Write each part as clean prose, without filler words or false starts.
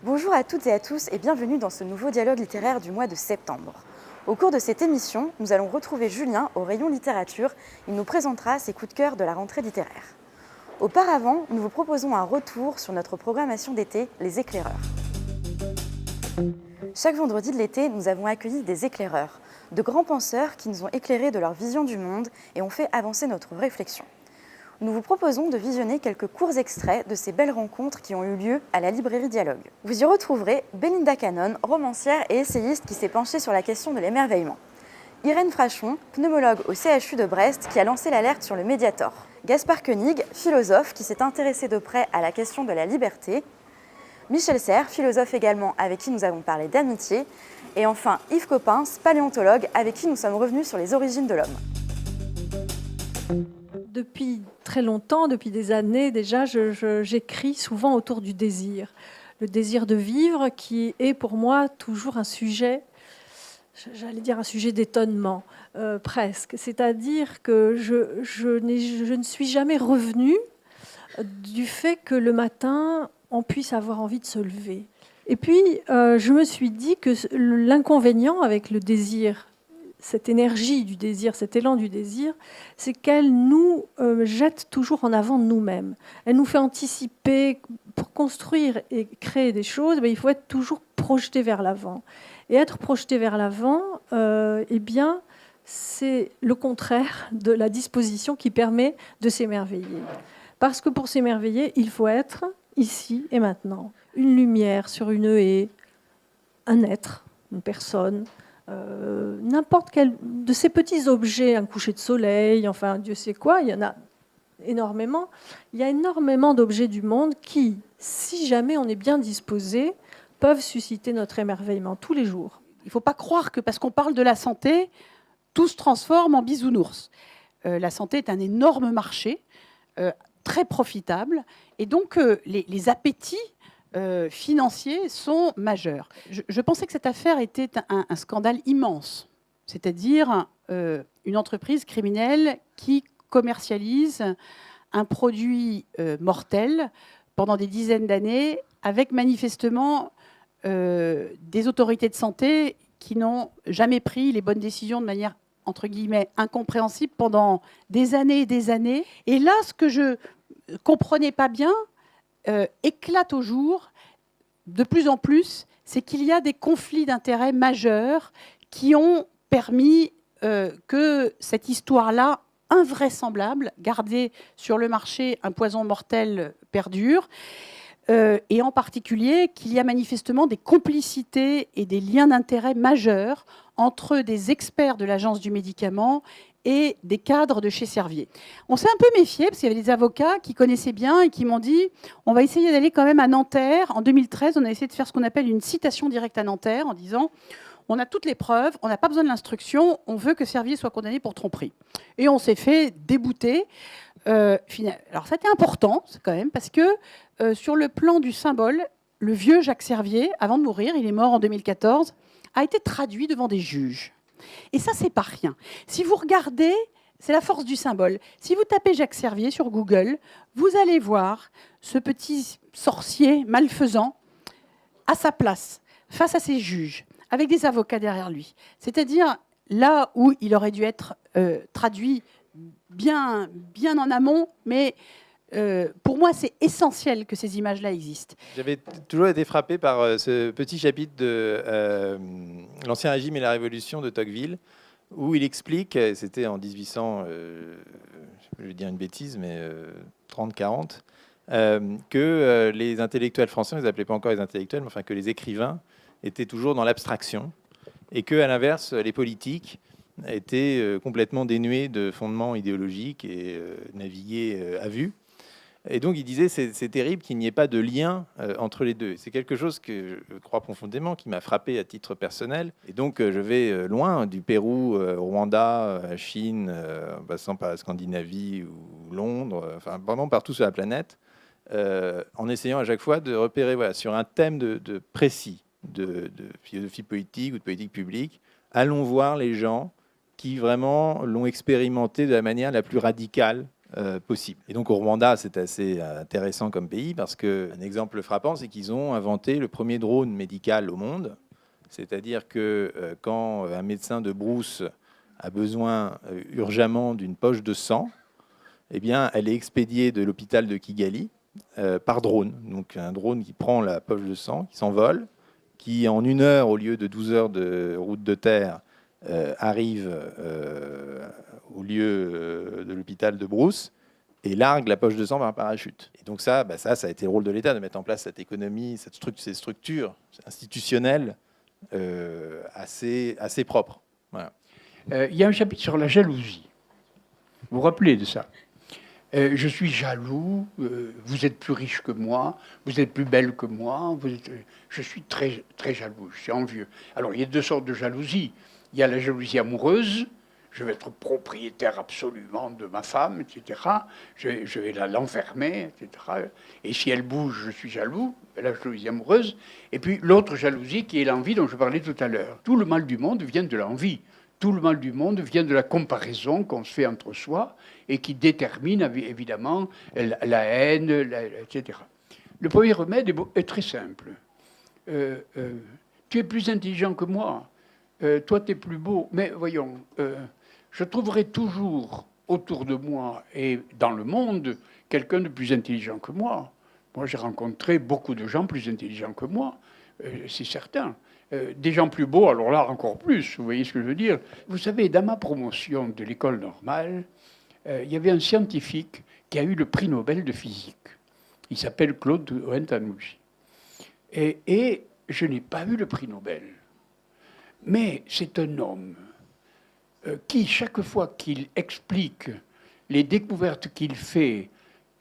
Bonjour à toutes et à tous et bienvenue dans ce nouveau dialogue littéraire du mois de septembre. Au cours de cette émission, nous allons retrouver Julien au rayon littérature. Il nous présentera ses coups de cœur de la rentrée littéraire. Auparavant, nous vous proposons un retour sur notre programmation d'été, Les Éclaireurs. Chaque vendredi de l'été, nous avons accueilli des éclaireurs, de grands penseurs qui nous ont éclairés de leur vision du monde et ont fait avancer notre réflexion. Nous vous proposons de visionner quelques courts extraits de ces belles rencontres qui ont eu lieu à la librairie Dialogue. Vous y retrouverez Belinda Cannon, romancière et essayiste qui s'est penchée sur la question de l'émerveillement. Irène Frachon, pneumologue au CHU de Brest qui a lancé l'alerte sur le Mediator. Gaspard Koenig, philosophe qui s'est intéressé de près à la question de la liberté. Michel Serres, philosophe également avec qui nous avons parlé d'amitié. Et enfin Yves Coppens, paléontologue avec qui nous sommes revenus sur les origines de l'homme. Depuis très longtemps, depuis des années déjà, j'écris souvent autour du désir. Le désir de vivre qui est pour moi toujours un sujet, j'allais dire un sujet d'étonnement, presque. C'est-à-dire que je ne suis jamais revenue du fait que le matin, on puisse avoir envie de se lever. Et puis, je me suis dit que l'inconvénient avec le désir, cette énergie du désir, cet élan du désir, c'est qu'elle nous jette toujours en avant de nous-mêmes. Elle nous fait anticiper. Pour construire et créer des choses, il faut être toujours projeté vers l'avant. Et être projeté vers l'avant, eh bien, c'est le contraire de la disposition qui permet de s'émerveiller. Parce que pour s'émerveiller, il faut être ici et maintenant. Une lumière sur une haie, un être, une personne, n'importe quel de ces petits objets, un coucher de soleil, enfin Dieu sait quoi, il y en a énormément. Il y a énormément d'objets du monde qui, si jamais on est bien disposé, peuvent susciter notre émerveillement tous les jours. Il ne faut pas croire que parce qu'on parle de la santé, tout se transforme en bisounours. La santé est un énorme marché, très profitable, et donc les appétits financiers sont majeurs. Je pensais que cette affaire était un scandale immense, c'est-à-dire une entreprise criminelle qui commercialise un produit mortel pendant des dizaines d'années avec manifestement des autorités de santé qui n'ont jamais pris les bonnes décisions de manière entre guillemets incompréhensible pendant des années et des années. Et là, ce que je comprenais pas bien éclate au jour de plus en plus, c'est qu'il y a des conflits d'intérêts majeurs qui ont permis que cette histoire-là, invraisemblable, garder sur le marché un poison mortel, perdure, et en particulier qu'il y a manifestement des complicités et des liens d'intérêt majeurs entre des experts de l'Agence du médicament et des cadres de chez Servier. On s'est un peu méfié parce qu'il y avait des avocats qui connaissaient bien et qui m'ont dit on va essayer d'aller quand même à Nanterre. En 2013, on a essayé de faire ce qu'on appelle une citation directe à Nanterre en disant on a toutes les preuves, on n'a pas besoin de l'instruction, on veut que Servier soit condamné pour tromperie. Et on s'est fait débouter. Alors c'était important quand même parce que sur le plan du symbole, le vieux Jacques Servier, avant de mourir, il est mort en 2014, a été traduit devant des juges. Et ça, c'est pas rien. Si vous regardez, c'est la force du symbole. Si vous tapez Jacques Servier sur Google, vous allez voir ce petit sorcier malfaisant à sa place, face à ses juges, avec des avocats derrière lui. C'est-à-dire là où il aurait dû être traduit bien en amont, mais pour moi, c'est essentiel que ces images-là existent. J'avais toujours été frappé par ce petit chapitre de l'Ancien Régime et la Révolution de Tocqueville, où il explique, c'était en 1800, je vais dire une bêtise, mais 30-40, que les intellectuels français, on ne les appelait pas encore les intellectuels, mais enfin que les écrivains étaient toujours dans l'abstraction, et qu'à l'inverse, les politiques étaient complètement dénués de fondements idéologiques et naviguaient à vue. Et donc il disait c'est terrible qu'il n'y ait pas de lien entre les deux. C'est quelque chose que je crois profondément, qui m'a frappé à titre personnel. Et donc je vais loin, du Pérou au Rwanda, à Chine, en passant par la Scandinavie ou Londres, enfin vraiment partout sur la planète, en essayant à chaque fois de repérer sur un thème de précis, de philosophie politique ou de politique publique. Allons voir les gens qui vraiment l'ont expérimenté de la manière la plus radicale possible. Et donc au Rwanda, c'est assez intéressant comme pays parce qu'un exemple frappant, c'est qu'ils ont inventé le premier drone médical au monde. C'est-à-dire que quand un médecin de brousse a besoin urgemment d'une poche de sang, eh bien, elle est expédiée de l'hôpital de Kigali par drone. Donc un drone qui prend la poche de sang, qui s'envole, qui en 1 heure, au lieu de 12 heures de route de terre, arrive au lieu de l'hôpital de Brousse et largue la poche de sang par un parachute. Et donc ça a été le rôle de l'État de mettre en place cette économie, ces structures institutionnelles assez propres. Voilà. Il y a un chapitre sur la jalousie. Vous vous rappelez de ça? Je suis jaloux, vous êtes plus riche que moi, vous êtes plus belle que moi, je suis très, très jaloux, je suis envieux. Alors, il y a 2 sortes de jalousie. Il y a la jalousie amoureuse, je vais être propriétaire absolument de ma femme, etc. Je vais l'enfermer, etc. Et si elle bouge, je suis jaloux, la jalousie amoureuse. Et puis l'autre jalousie qui est l'envie dont je parlais tout à l'heure. Tout le mal du monde vient de l'envie. Tout le mal du monde vient de la comparaison qu'on se fait entre soi et qui détermine évidemment la haine, etc. Le premier remède est très simple. Tu es plus intelligent que moi. Toi, tu es plus beau. Mais voyons, je trouverai toujours autour de moi et dans le monde quelqu'un de plus intelligent que moi. Moi, j'ai rencontré beaucoup de gens plus intelligents que moi, c'est certain. Des gens plus beaux, alors là, encore plus, vous voyez ce que je veux dire. Vous savez, dans ma promotion de l'école normale, il y avait un scientifique qui a eu le prix Nobel de physique. Il s'appelle Claude Oentanouji. Et je n'ai pas eu le prix Nobel. Mais c'est un homme qui, chaque fois qu'il explique les découvertes qu'il fait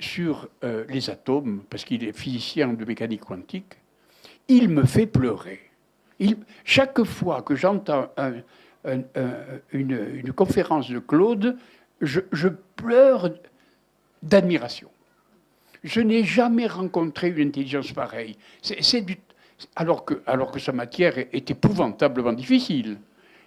sur les atomes, parce qu'il est physicien de mécanique quantique, il me fait pleurer. Chaque fois que j'entends une conférence de Claude, je pleure d'admiration. Je n'ai jamais rencontré une intelligence pareille. Alors que sa matière est épouvantablement difficile.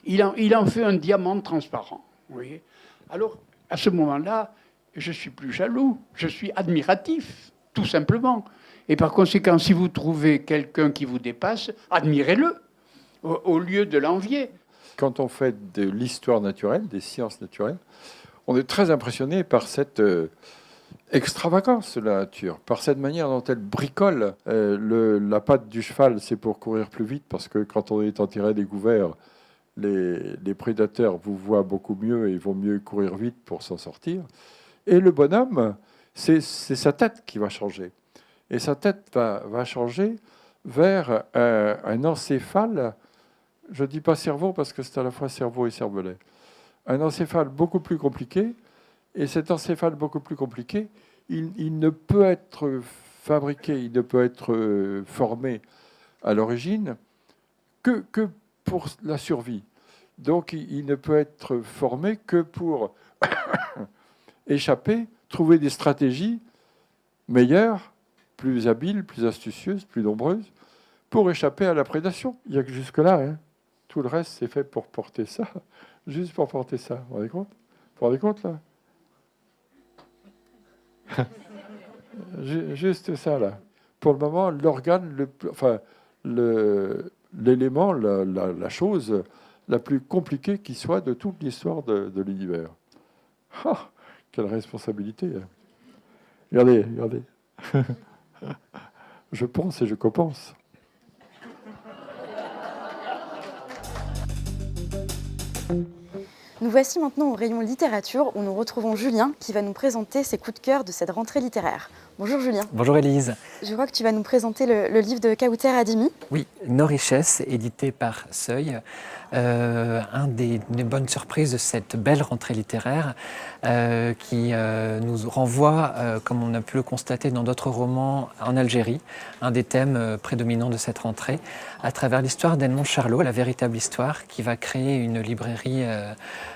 Il en fait un diamant transparent. Vous voyez. Alors, à ce moment-là, je suis plus jaloux, je suis admiratif, tout simplement. Et par conséquent, si vous trouvez quelqu'un qui vous dépasse, admirez-le, au lieu de l'envier. Quand on fait de l'histoire naturelle, des sciences naturelles, on est très impressionné par cette extravagance de la nature, par cette manière dont elle bricole. La patte du cheval, c'est pour courir plus vite, parce que quand on est en terrain découvert, les prédateurs vous voient beaucoup mieux et vont mieux courir vite pour s'en sortir. Et le bonhomme, c'est sa tête qui va changer. Et sa tête va changer vers un encéphale, je ne dis pas cerveau parce que c'est à la fois cerveau et cervelet, un encéphale beaucoup plus compliqué. Et cet encéphale beaucoup plus compliqué, il ne peut être fabriqué, il ne peut être formé à l'origine que pour la survie. Donc il ne peut être formé que pour échapper, trouver des stratégies meilleures, plus habiles, plus astucieuses, plus nombreuses, pour échapper à la prédation. Il n'y a que jusque-là. Hein. Tout le reste, c'est fait pour porter ça. Juste pour porter ça. Vous vous rendez compte? Vous vous rendez compte, là? Juste ça, là. Pour le moment, l'organe, l'élément, la chose la plus compliquée qui soit de toute l'histoire de l'univers. Ah, quelle responsabilité. Hein. Regardez. Je pense et je compense. Nous voici maintenant au rayon littérature où nous retrouvons Julien qui va nous présenter ses coups de cœur de cette rentrée littéraire. Bonjour Julien. Bonjour Élise. Je vois que tu vas nous présenter le livre de Kauter Adimi. Oui, Nos richesses, édité par Seuil. Des bonnes surprises de cette belle rentrée littéraire qui nous renvoie, comme on a pu le constater dans d'autres romans, en Algérie, un des thèmes prédominants de cette rentrée, à travers l'histoire d'Edmond Charlot, la véritable histoire, qui va créer une librairie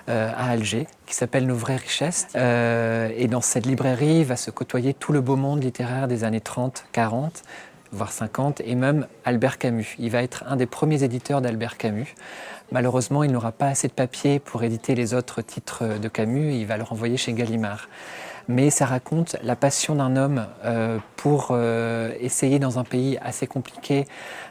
à Alger, qui s'appelle Nos vraies richesses. Et dans cette librairie va se côtoyer tout le beau monde littéraire des années 30, 40, voire 50, et même Albert Camus. Il va être un des premiers éditeurs d'Albert Camus. Malheureusement, il n'aura pas assez de papier pour éditer les autres titres de Camus et il va le renvoyer chez Gallimard. mais ça raconte la passion d'un homme pour essayer dans un pays assez compliqué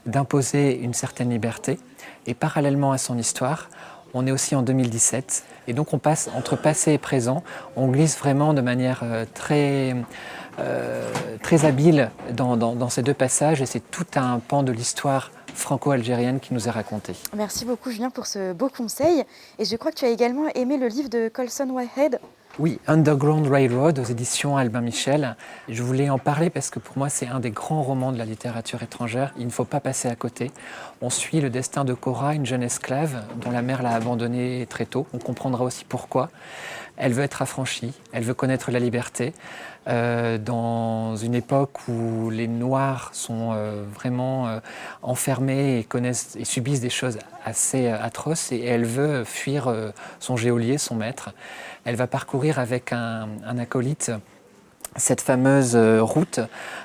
d'imposer une certaine liberté. Et parallèlement à son histoire, on est aussi en 2017, et donc on passe entre passé et présent, on glisse vraiment de manière très habile dans ces deux passages, et c'est tout un pan de l'histoire franco-algérienne qui nous est racontée. Merci beaucoup Julien pour ce beau conseil. Et je crois que tu as également aimé le livre de Colson Whitehead. Oui, Underground Railroad aux éditions Albin Michel. Je voulais en parler parce que pour moi c'est un des grands romans de la littérature étrangère. Il ne faut pas passer à côté. On suit le destin de Cora, une jeune esclave dont la mère l'a abandonnée très tôt. On comprendra aussi pourquoi. Elle veut être affranchie, elle veut connaître la liberté. Dans une époque où les Noirs sont vraiment enfermés et connaissent et subissent des choses assez atroces, et elle veut fuir son geôlier, son maître. Elle va parcourir avec un acolyte cette fameuse route,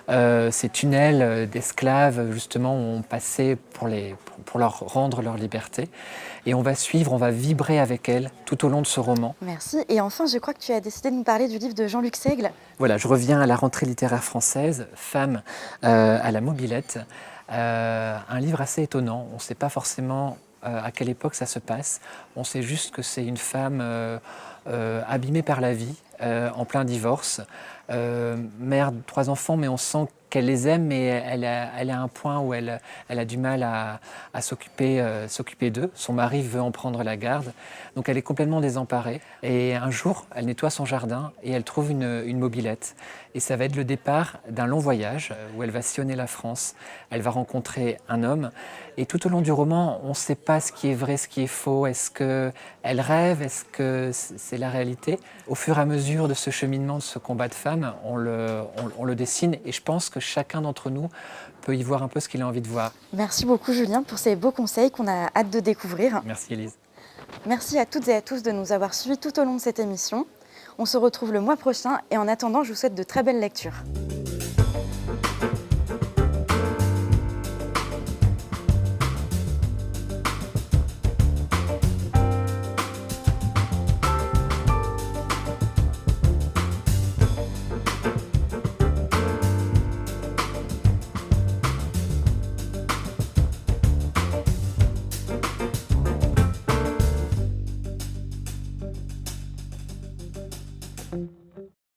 ces tunnels d'esclaves justement où on passait pour leur rendre leur liberté. Et on va suivre, on va vibrer avec elle tout au long de ce roman. Merci. Et enfin, je crois que tu as décidé de nous parler du livre de Jean-Luc Seigle. Voilà, je reviens à la rentrée littéraire française, Femme à la mobilette. Un livre assez étonnant. On ne sait pas forcément à quelle époque ça se passe. On sait juste que c'est une femme abîmée par la vie, en plein divorce, mère de 3 enfants, mais on sent qu'elle les aime, mais elle a un point où elle a du mal à s'occuper d'eux. Son mari veut en prendre la garde, donc elle est complètement désemparée. Et un jour, elle nettoie son jardin et elle trouve une mobilette. Et ça va être le départ d'un long voyage où elle va sillonner la France. Elle va rencontrer un homme. Et tout au long du roman, on ne sait pas ce qui est vrai, ce qui est faux. Est-ce qu'elle rêve? Est-ce que c'est la réalité? Au fur et à mesure de ce cheminement, de ce combat de femme, on le dessine. Et je pense que chacun d'entre nous peut y voir un peu ce qu'il a envie de voir. Merci beaucoup Julien pour ces beaux conseils qu'on a hâte de découvrir. Merci Élise. Merci à toutes et à tous de nous avoir suivis tout au long de cette émission. On se retrouve le mois prochain et en attendant, je vous souhaite de très belles lectures.